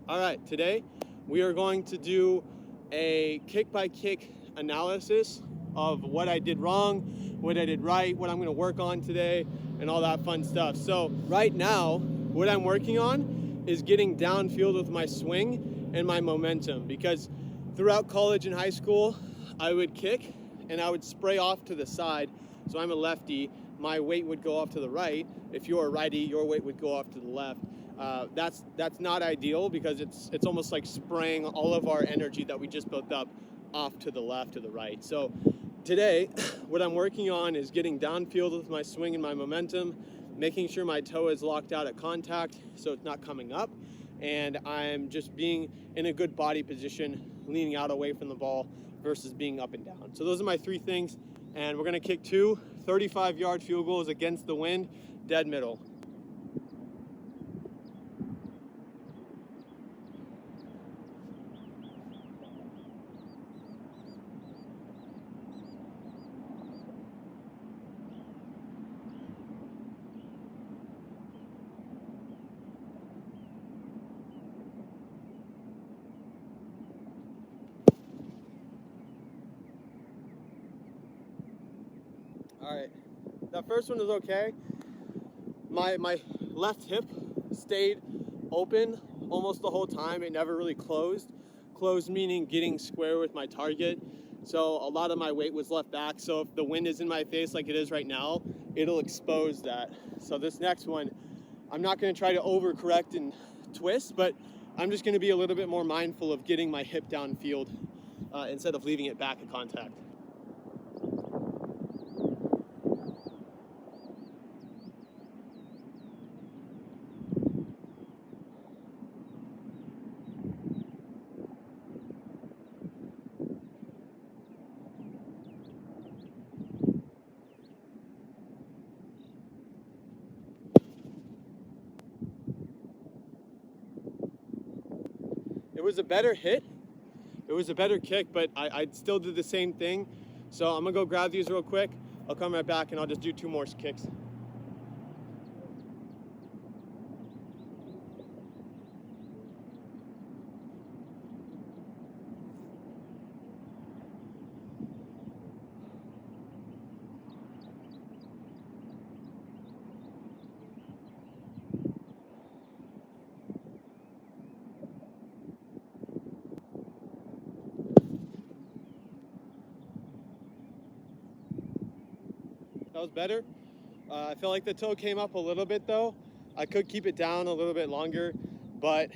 All right, today we are going to do a kick-by-kick analysis of what I did wrong, what I did right, what I'm going to work on today, and all that fun stuff. So right now, what I'm working on is getting downfield with my swing and my momentum, because throughout college and high school, I would kick and I would spray off to the side. So I'm a lefty, my weight would go off to the right. If you're a righty, your weight would go off to the left. That's not ideal, because it's almost like spraying all of our energy that we just built up off to the left or the right. So today, what I'm working on is getting downfield with my swing and my momentum, making sure my toe is locked out at contact so it's not coming up, and I'm just being in a good body position, leaning out away from the ball versus being up and down. So those are my three things, and we're gonna kick two 35-yard field goals against the wind, dead middle. All right, that first one was okay. My left hip stayed open almost the whole time. It never really closed. Closed meaning getting square with my target. So a lot of my weight was left back. So if the wind is in my face like it is right now, it'll expose that. So this next one, I'm not gonna try to overcorrect and twist, but I'm just gonna be a little bit more mindful of getting my hip downfield instead of leaving it back at contact. It was a better hit. It was a better kick, but I still did the same thing. So I'm gonna go grab these real quick. I'll come right back and I'll just do two more kicks. That was better. I feel like the toe came up a little bit though. I could keep it down a little bit longer, but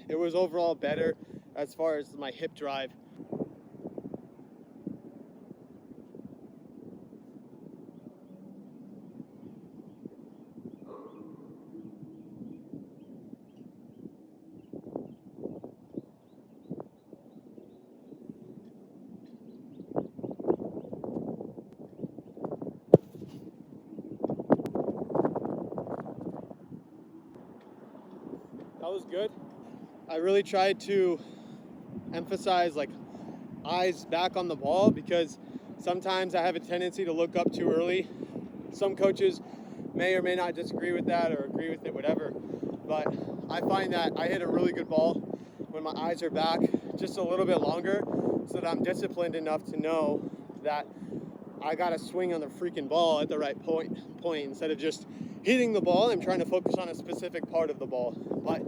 it was overall better as far as my hip drive. That was good. I really tried to emphasize like eyes back on the ball, because sometimes I have a tendency to look up too early. Some coaches may or may not disagree with that or agree with it, whatever. But I find that I hit a really good ball when my eyes are back just a little bit longer, so that I'm disciplined enough to know that I gotta swing on the freaking ball at the right point instead of just hitting the ball. I'm trying to focus on a specific part of the ball. But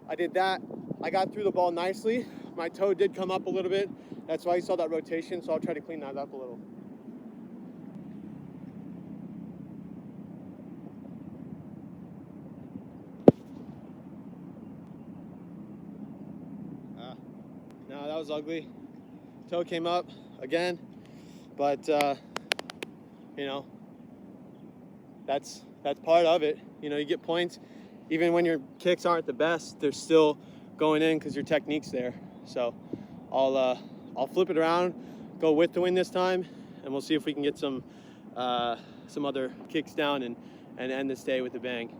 I did that. I got through the ball nicely. My toe did come up a little bit. That's why you saw that rotation, so I'll try to clean that up a little. No, that was ugly. Toe came up again, but you know, that's part of it. You know, you get points even when your kicks aren't the best. They're still going in because your technique's there. So I'll flip it around, go with the wind this time, and we'll see if we can get some other kicks down and end this day with a bang.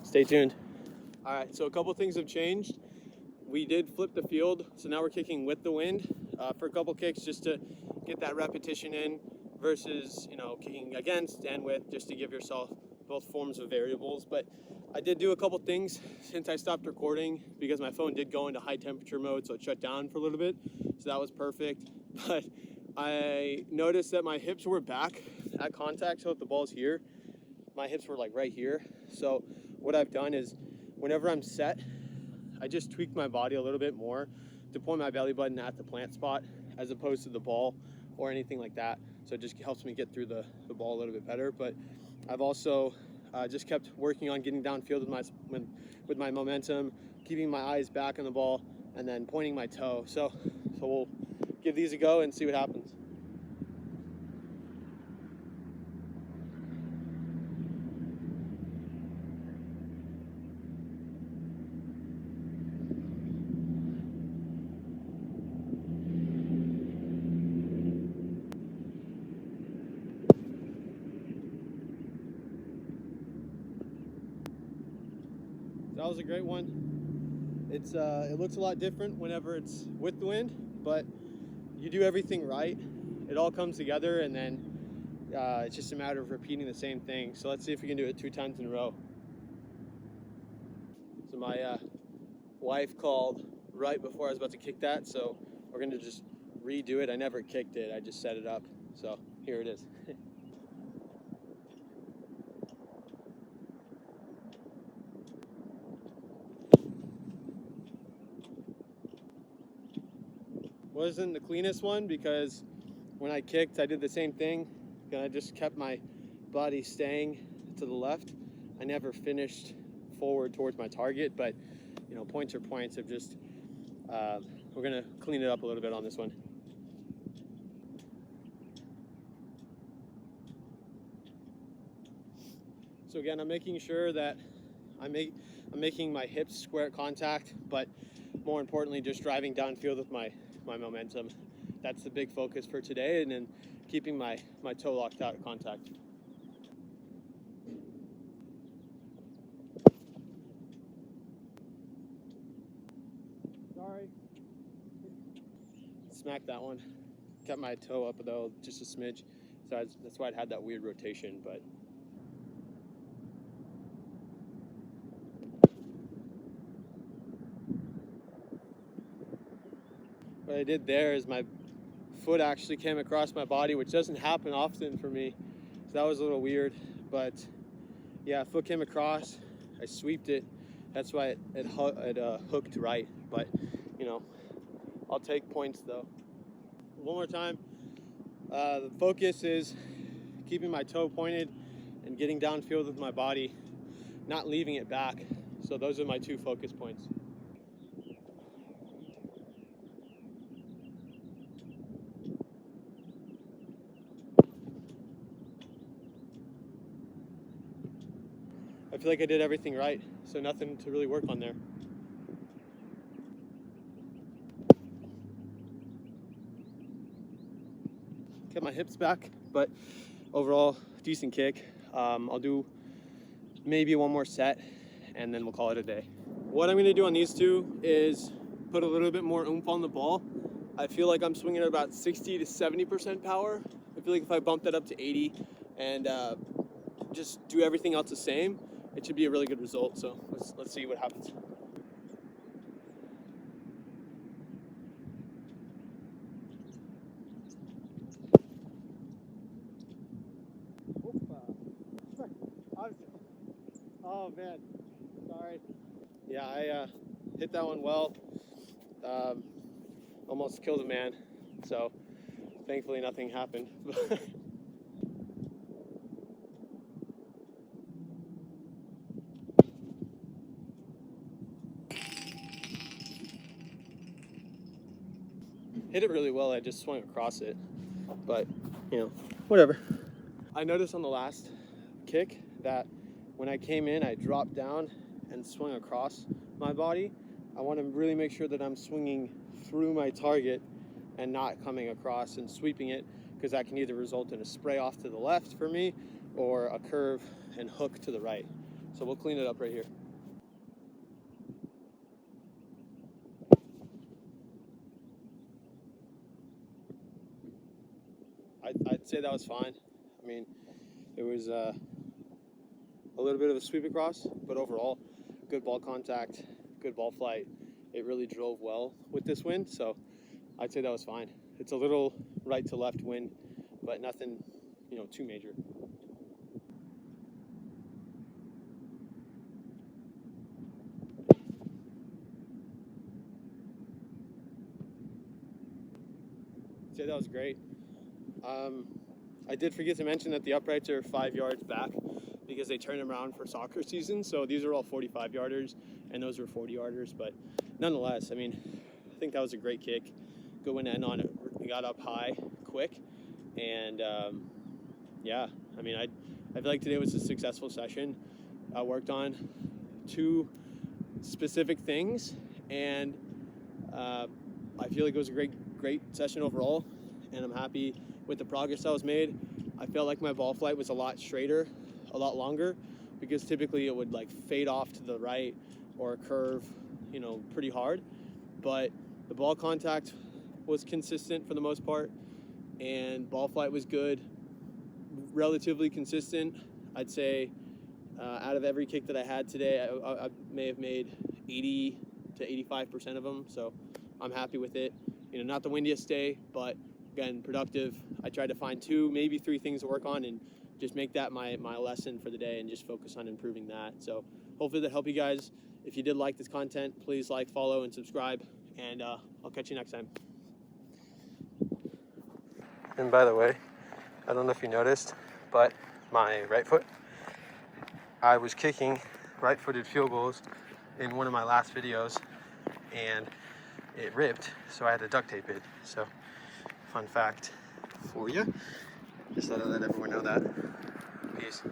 Stay tuned. All right, so a couple things have changed. We did flip the field, so now we're kicking with the wind for a couple kicks, just to get that repetition in, versus, you know, kicking against and with, just to give yourself both forms of variables. But I did do a couple things since I stopped recording because my phone did go into high temperature mode, so it shut down for a little bit. So that was perfect. But I noticed that my hips were back at contact. So if the ball's here, my hips were like right here. So what I've done is whenever I'm set, I just tweaked my body a little bit more to point my belly button at the plant spot as opposed to the ball or anything like that. So it just helps me get through the ball a little bit better. But I've also just kept working on getting downfield with my momentum, keeping my eyes back on the ball, and then pointing my toe. So we'll give these a go and see what happens. That was a great one. It looks a lot different whenever it's with the wind, but you do everything right, it all comes together, and then it's just a matter of repeating the same thing. So let's see if we can do it 2 times in a row. So my wife called right before I was about to kick that, so we're gonna just redo it. I never kicked it, I just set it up. So here it is. Wasn't the cleanest one because when I kicked, I did the same thing. I just kept my body staying to the left. I never finished forward towards my target, but you know, points are points. Of just we're gonna clean it up a little bit on this one. So again, I'm making sure that I'm making my hips square at contact, but more importantly, just driving downfield with my momentum. That's the big focus for today, and then keeping my toe locked out at contact. Sorry. Smacked that one. Kept my toe up though, just a smidge. So that's why it had that weird rotation, but what I did there is my foot actually came across my body, which doesn't happen often for me. So that was a little weird, but yeah, foot came across, I sweeped it. That's why it hooked right, but you know, I'll take points though. One more time. The focus is keeping my toe pointed and getting downfield with my body, not leaving it back. So those are my 2 focus points. I feel like I did everything right, so nothing to really work on there. Get my hips back, but overall, decent kick. I'll do maybe one more set, and then we'll call it a day. What I'm gonna do on these 2 is put a little bit more oomph on the ball. I feel like I'm swinging at about 60 to 70% power. I feel like if I bump that up to 80 and just do everything else the same, it should be a really good result. So let's see what happens. Oh man, sorry. Yeah, I hit that one well. Almost killed a man. So thankfully nothing happened. Hit it really well. I just swung across it, but you know, whatever. I noticed on the last kick that when I came in, I dropped down and swung across my body. I want to really make sure that I'm swinging through my target and not coming across and sweeping it, because that can either result in a spray off to the left for me or a curve and hook to the right. So we'll clean it up right here. I'd say that was fine. I mean, it was a little bit of a sweep across, but but overall, good ball contact, good ball flight. It really drove well with this wind, so I'd say that was fine. It's a little right to left wind, but nothing, you know, too major. I'd say that was great. I did forget to mention that the uprights are 5 yards back because they turn them around for soccer season. So these are all 45 yarders and those were 40 yarders. But nonetheless, I mean, I think that was a great kick. Good one to end on it. We got up high quick. And yeah, I mean, I feel like today was a successful session. I worked on 2 specific things, and I feel like it was a great session overall, and I'm happy with the progress that was made. I felt like my ball flight was a lot straighter, a lot longer, because typically it would like fade off to the right or curve, you know, pretty hard. But the ball contact was consistent for the most part, and ball flight was good, relatively consistent. I'd say out of every kick that I had today, I may have made 80 to 85% of them, so I'm happy with it. You know, not the windiest day, but again, productive. I tried to find 2, maybe 3 things to work on and just make that my lesson for the day and just focus on improving that. So hopefully that helped you guys. If you did like this content, please like, follow, and subscribe, and I'll catch you next time. And by the way, I don't know if you noticed, but my right foot, I was kicking right-footed field goals in one of my last videos, and it ripped, so I had to duct tape it. So, fun fact for you. Just thought I'd let everyone know that. Peace.